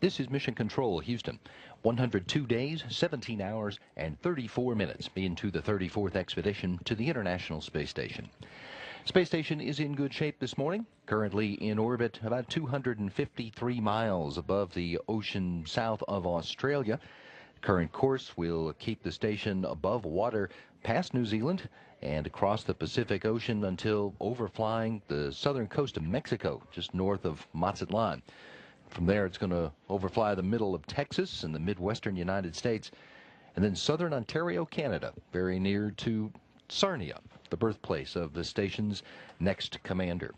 This is Mission Control, Houston. 102 days, 17 hours, and 34 minutes into the 34th expedition to the International Space Station. Space Station is in good shape this morning, currently in orbit about 253 miles above the ocean south of Australia. Current course will keep the station above water past New Zealand and across the Pacific Ocean until overflying the southern coast of Mexico, just north of Mazatlan. From there, it's going to overfly the middle of Texas and the midwestern United States, and then southern Ontario, Canada, very near to Sarnia, the birthplace of the station's next commander.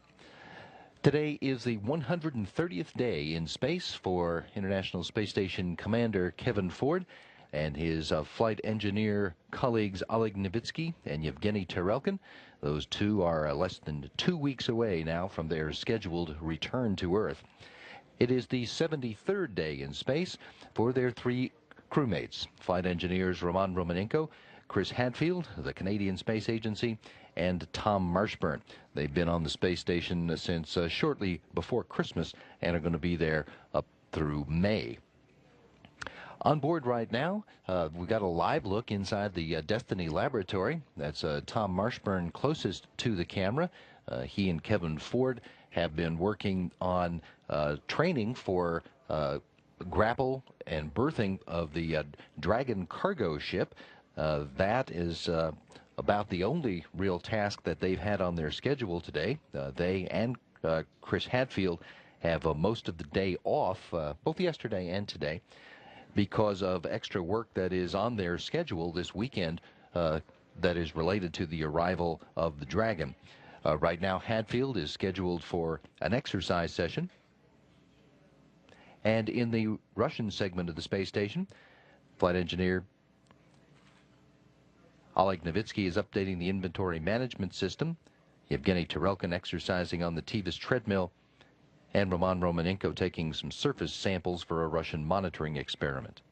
Today is the 130th day in space for International Space Station Commander Kevin Ford and his flight engineer colleagues Oleg Novitsky and Yevgeny Tarelkin. Those two are less than 2 weeks away now from their scheduled return to Earth. It is the 73rd day in space for their three crewmates, flight engineers Roman Romanenko, Chris Hadfield, the Canadian Space Agency, and Tom Marshburn. They've been on the space station since shortly before Christmas and are going to be there up through May. On board right now, we've got a live look inside the Destiny laboratory. That's Tom Marshburn closest to the camera. He and Kevin Ford have been working on training for grapple and berthing of the Dragon cargo ship. That is about the only real task that they've had on their schedule today. They and Chris Hadfield have most of the day off, both yesterday and today, because of extra work that is on their schedule this weekend that is related to the arrival of the Dragon. Right now, Hadfield is scheduled for an exercise session. And in the Russian segment of the space station, flight engineer Oleg Novitsky is updating the inventory management system, Yevgeny Tarelkin exercising on the TVIS treadmill, and Roman Romanenko taking some surface samples for a Russian monitoring experiment.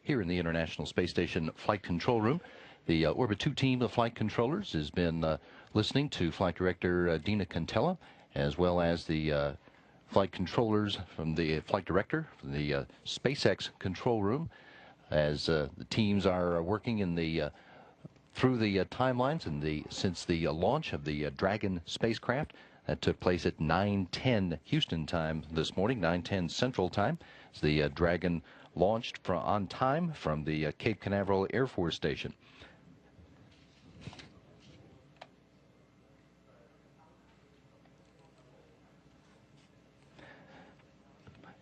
here in the International Space Station Flight Control Room. The Orbit 2 team of flight controllers has been listening to Flight Director Dina Cantella, as well as the flight controllers from the flight director from the SpaceX control room, as the teams are working in the through the timelines and since the launch of the Dragon spacecraft. That took place at 9:10 Houston time this morning, 9:10 Central Time. As the Dragon launched on time from the Cape Canaveral Air Force Station.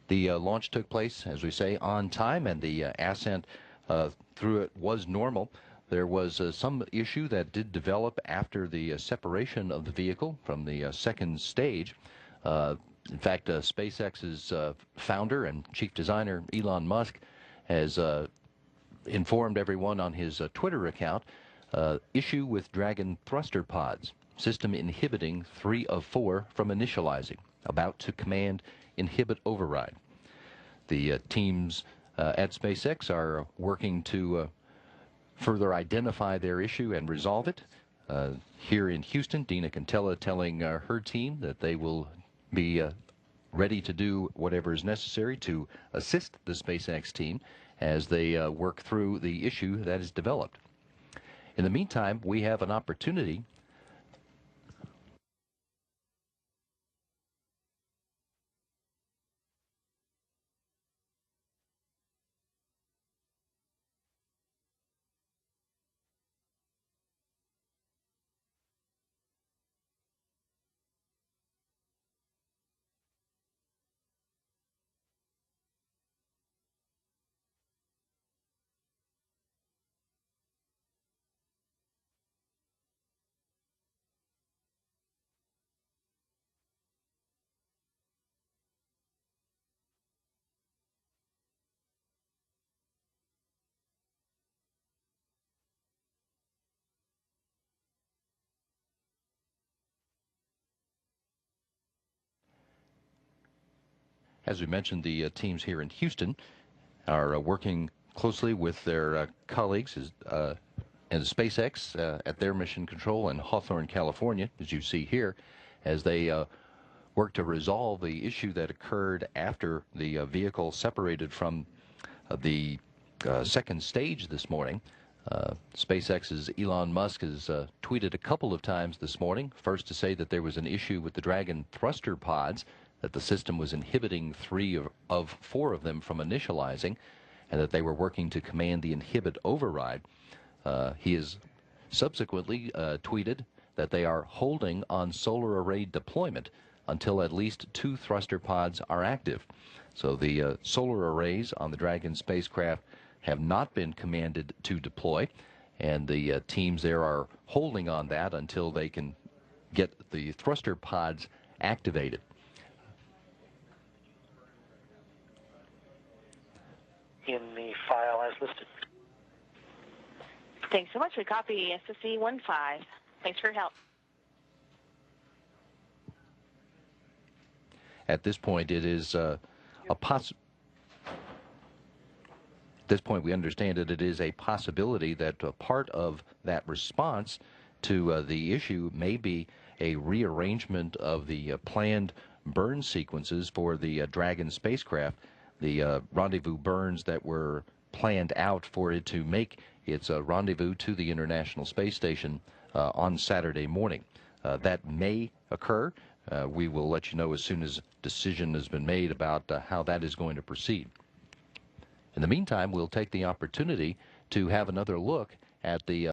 The launch took place, as we say, on time, and the ascent through it was normal. There was some issue that did develop after the separation of the vehicle from the second stage. In fact, SpaceX's founder and chief designer, Elon Musk, has informed everyone on his Twitter account, issue with Dragon thruster pods, system inhibiting 3 of 4 from initializing, about to command inhibit override. The teams at SpaceX are working to further identify their issue and resolve it. Here in Houston, Dina Cantella telling her team that they will be ready to do whatever is necessary to assist the SpaceX team as they work through the issue that is developed. In the meantime, we have an opportunity As we mentioned, the teams here in Houston are working closely with their colleagues in SpaceX at their mission control in Hawthorne, California, as you see here, as they work to resolve the issue that occurred after the vehicle separated from the second stage this morning. SpaceX's Elon Musk has tweeted a couple of times this morning, first to say that there was an issue with the Dragon thruster pods, that the system was inhibiting 3 of 4 of them from initializing, and that they were working to command the inhibit override. He has subsequently tweeted that they are holding on solar array deployment until at least 2 thruster pods are active. So the solar arrays on the Dragon spacecraft have not been commanded to deploy, and the teams there are holding on that until they can get the thruster pods activated. In the file as listed. Thanks so much. We copy SSC 15. Thanks for your help. At this point, it is At this point, we understand that it is a possibility that a part of that response to the issue may be a rearrangement of the planned burn sequences for the Dragon spacecraft. The rendezvous burns that were planned out for it to make its rendezvous to the International Space Station on Saturday morning. That may occur. We will let you know as soon as a decision has been made about how that is going to proceed. In the meantime, we'll take the opportunity to have another look at the